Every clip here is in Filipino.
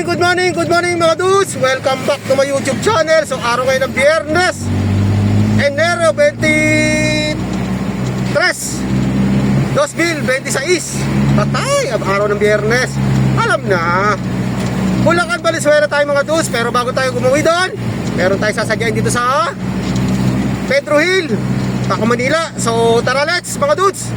good morning mga dudes. Welcome back to my YouTube channel. So araw ngayon ng Biyernes, Enero 23, 2026. Patay, ang araw ng Biyernes. Alam na, Bulacan, Valenzuela tayo mga dudes. Pero bago tayo gumuwi doon, meron tayo sasadyain dito sa Pedro Hill, Paco, Manila. So tara, let's mga dudes.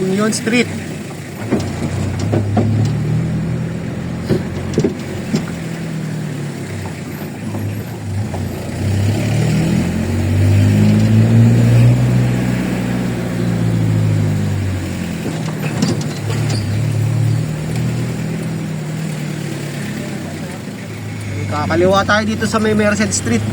Union Street. Kakaliwa tayo dito sa may Merced Street.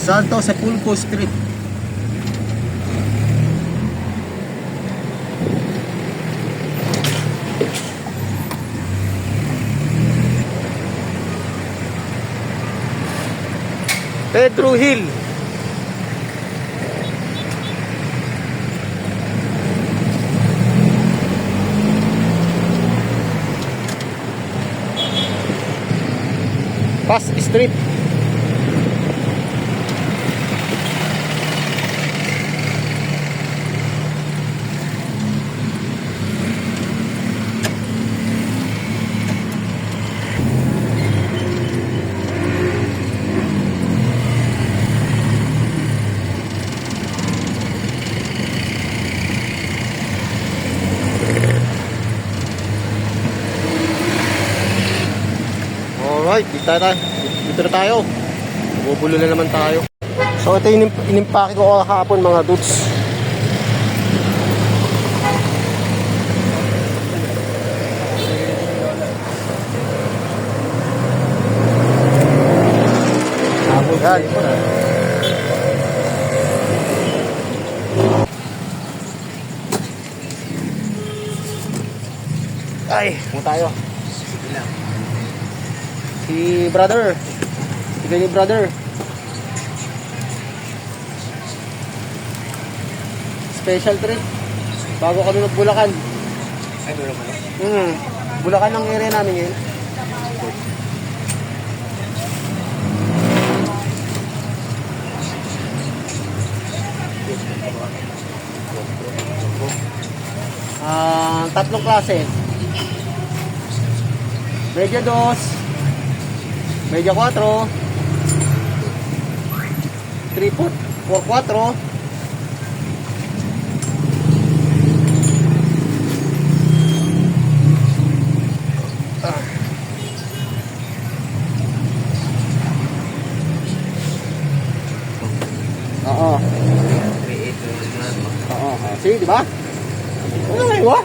Santo Sepulcro Street. Pedro Hill. Pass Street. Alright, dito na tayo. Bubulo na naman tayo. So ito yung inimpake ko kahapon mga dudes. Yan. Ay, muna tayo. Si brother. Sige ni brother. Special treat. Bago kami mag-Bulacan. Ay, Bulacan? Bulacan ang area namin yun. Tatlong klase. Media 2, Media 4, 3/4, 4/4. Oo. Sige, di ba? Ano ngayon, wa?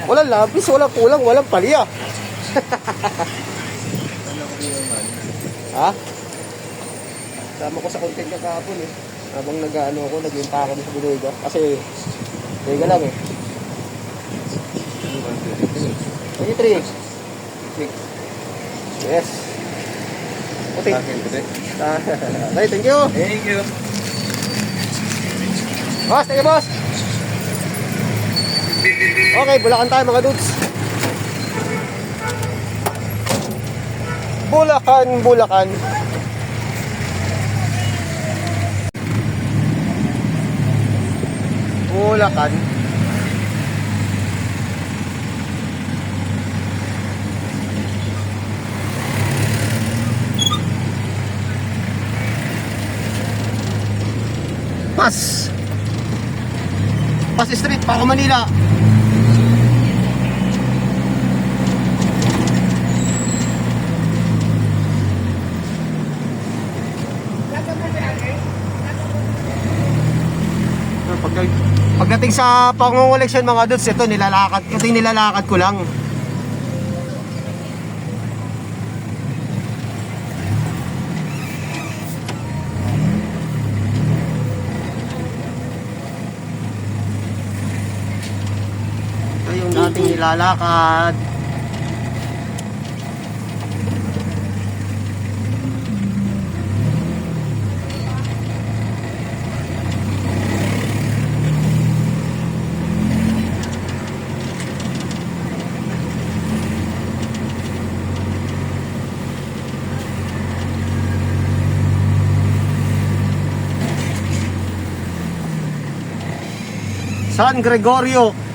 Walang labis, walang kulang, walang palya. Ha? Sama ko sa content niya kahapon eh. Habang nag-ano ako, nag-impa ako sa Binega. Kasi, teka lang eh. 23. Yes. Okay. Okay, thank you. Thank you. Boss, thank you boss. Okay, Bulacan tayo mga dudes. Bulacan, Bulacan. Bulacan. Pass Street, Paco, Manila. Pagdating Pagdating sa pangunguleksyon mga dudes, ito yung nilalakad ko lang. Ito yung dating nilalakad. San Gregorio.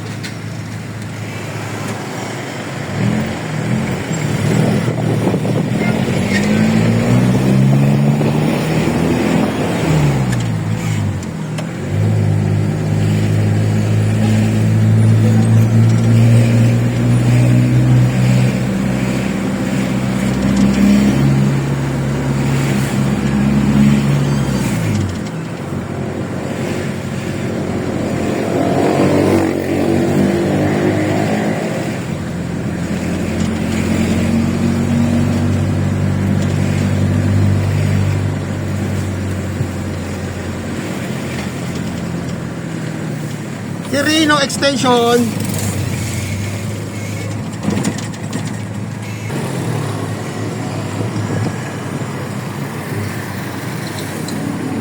Quirino Extension.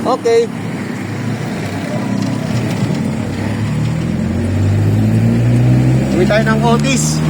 Okay. Uwi tayo ng Otis.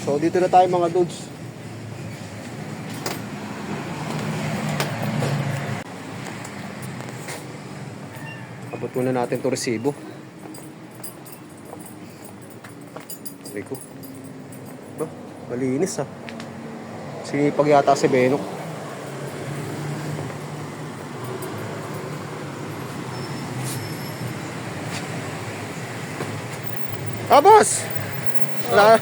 So dito na tayo mga dudes. Abot muna natin to resibo. Sabi ko. Ba, malinis ah. Sinipag yata si Benok. Ah, boss! Wala,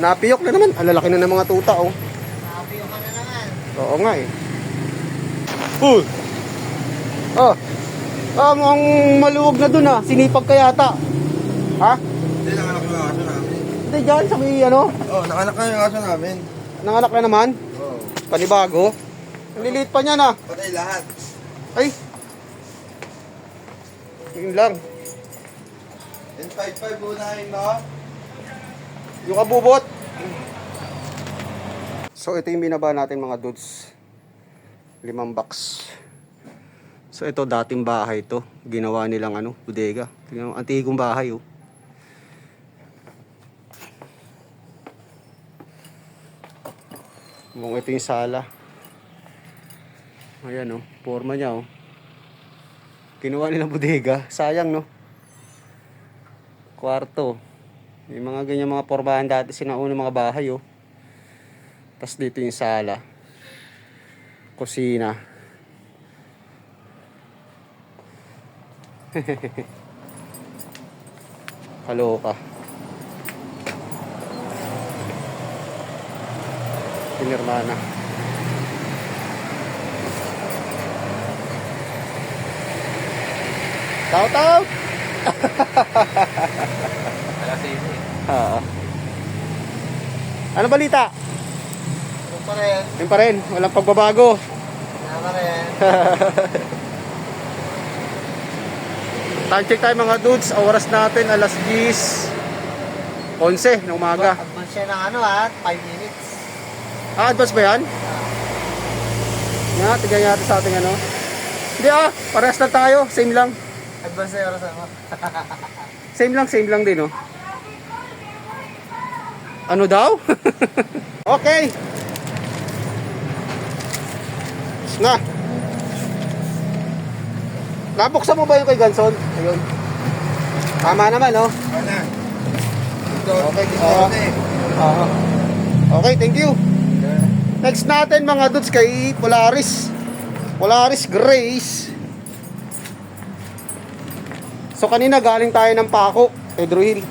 napiyok na naman. Alalaki na ng mga tuta, oh. Napiyok ka na naman. Oo nga, eh. Oh! Ah, mukhang maluwag na dun, ah. Sinipag ka yata. Ha? Hindi, nanganak na yung aso namin. Hindi, dyan sa may, ano? Oo, nanganak na yung aso namin. Nanganak na naman. Oo. Panibago. Ang liliit pa niya, na. Patay lahat. Ay! Yun lang. 10.55 unahin mo. Yung kabubot. So ito yung binaba natin mga dudes. 5 box. So ito dating bahay to. Ginawa nilang ano, bodega. Tingnan mo, antigong bahay oh. Mukhang ito yung sala. Ayan oh, forma niya oh. Ginawa nilang bodega. Sayang no. Kwarto. May mga ganyan mga pormahan dati sinauna mga bahay oh. Tapos dito yung sala. Kusina. Kaloka. Pinirmana. Shout out! Ano balita? Ano pa rin? Yun pa rin, walang pagbabago. Ano pa rin? Time check tayo mga dudes, ang oras natin alas 10:11 ng umaga. Advance siya ng ano ha, 5 minutes. Ah, advance ba yan? Nga, tignan natin sa ating ano. Hindi ah, parehas lang tayo, same lang. Advance na yung oras mo. Same lang din oh. Ano daw? Okay. Na. Nabuksan mo ba yung kay Ganson? Ayun. Tama naman, no? Ano? Okay, okay, thank you. Next natin mga dudes kay Polaris. Polaris Grace. So kanina galing tayo ng Paco, Pedro Hill.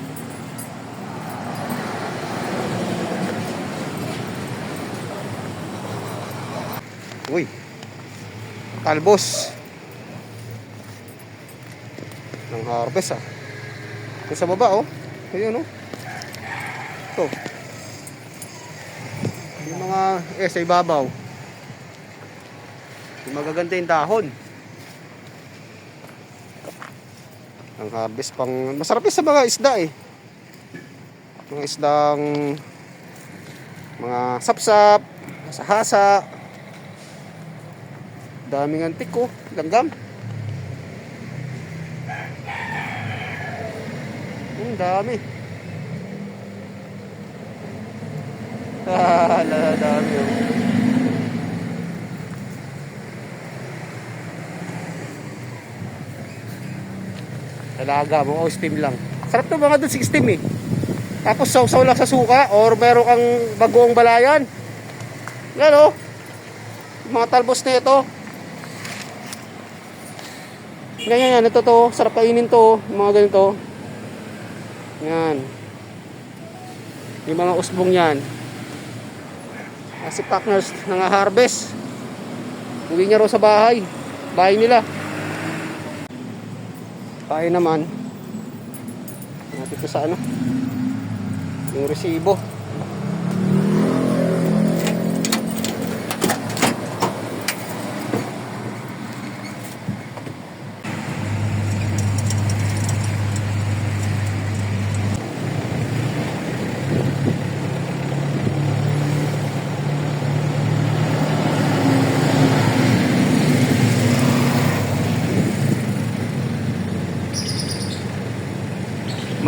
Uy. Talbos. Ng harvest ah. Yung sa baba oh. Ayun oh. Ito. Yung mga sa ibabaw. Yung magaganda yung dahon. Ang harvest pang masarap sa mga isda eh. Mga isdang mga sapsap, hasa-hasa. Daming antik oh, langgam. Dami. Dami oh. Talaga mo, o steam lang. Sarap to mga doon, 6 steam eh. Tapos sausaw lang sa suka or meron kang bagoong balayan. Yan oh. Mga talbos na ito. Ganyan yan, ito to. Sarap kainin to, mga ganito. Yan. Yung mga usbong yan. Si partners nang-harvest. Uwi niya raw sa bahay. Bahay nila. Tayo naman. Natin ito sa ano. Yung resibo.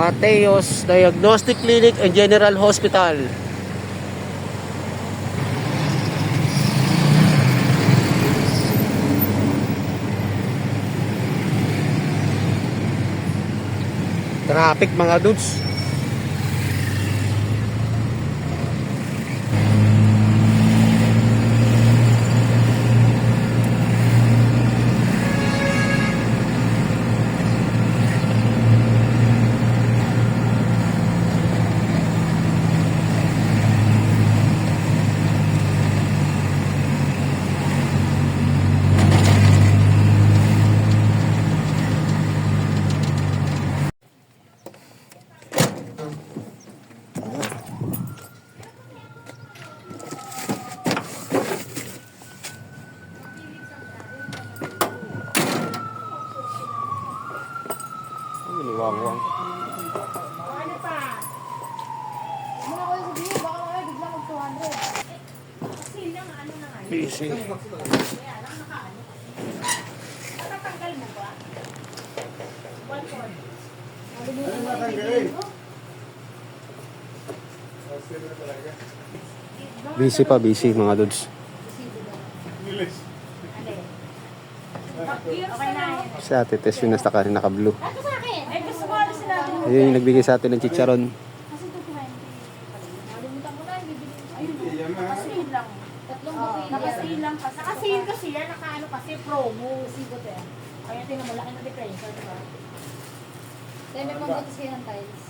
Mateos Diagnostic Clinic and General Hospital. Traffic mga dudes. Wang-wang. Ano pa? Ano ako yung sabihin? Baka mamaya biglang mag-200. Kasi lang, ano na nga yun? Busy. Kaya lang nakaano. Natatanggal mo ba? One point. Nalimutan mo yung bibili mo? Busy pa, busy mga dudes. Okay na yun. Si Ate Tess yung naka-blue. Ano sa akin? Ay, gusto ko ano sila. Ayun yung nagbigay sa atin ng chicharon. Kasi 220. Nalimutan ko na yung bibili mo. Ayun, nakasil lang. Tatlong bouquet. Nakasil lang kasi. Nakasil kasi yan, nakaano kasi promo. Sigot eh. Kaya tingnan mo, laki na differential, diba? Dahil may mga butas kayo ng tiles.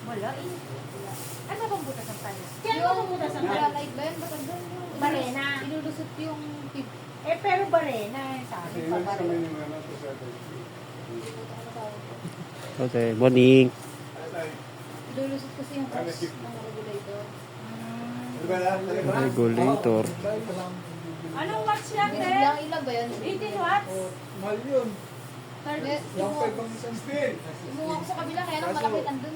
Wala eh. Ano bang butas ng tiles? Kaya ano bang butas ng Wala tiles? light ba yun? Ba't doon yung... Barena. Ilulusot yung tip. Eh, pero barena, sabi pa barena. Okay, morning. Ilulusot kasi yung hose ng regulator. Regulator. Anong watch yan, Ganun Ted? lang, ilan ba yun? 18 watts? Mahal yun. Yung bunga ko sa kabila, kaya lang malaki nandun.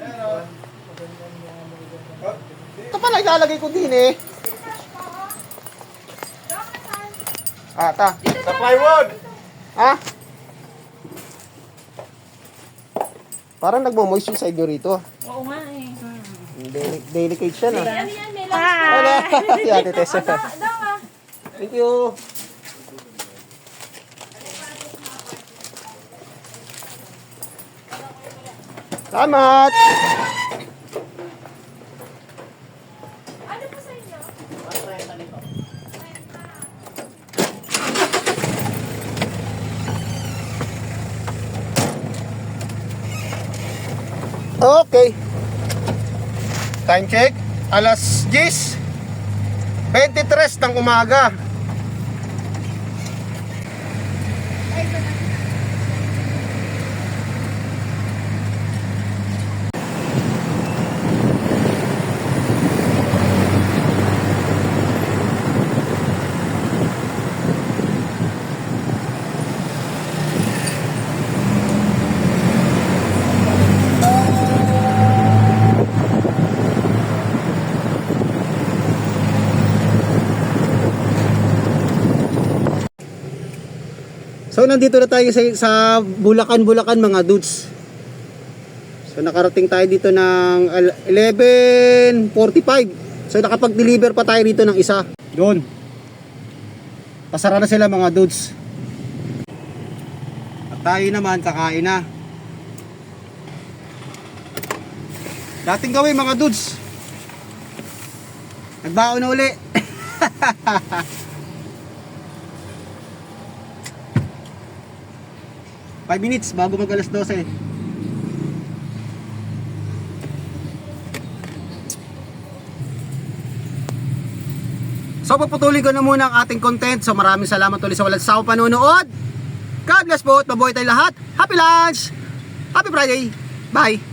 Ito pala ilalagay ko din eh. Ta. Sa plywood! Ha? Parang nagmo-moist yung side nyo rito. Oo nga eh. Delicate siya na. Ano yan, may lunch. Wala. Si Ate Tess. Daw ah. Thank you. Salamat. Ano po sa inyo? Okay. Time check. Alas 10:23 ng umaga. So nandito na tayo sa Bulacan mga dudes. So nakarating tayo dito ng 11:45. So nakapag-deliver pa tayo dito ng isa. Doon. Pasara na sila mga dudes. At tayo naman kakain na. Dating gawin mga dudes. Nagbaon na uli. 5 minutes bago mag alas 12. So puputuloy ko na muna ang ating content. So maraming salamat ulit sa walang sawang panonood. God bless po at mabuhay tayong lahat. Happy lunch! Happy Friday! Bye!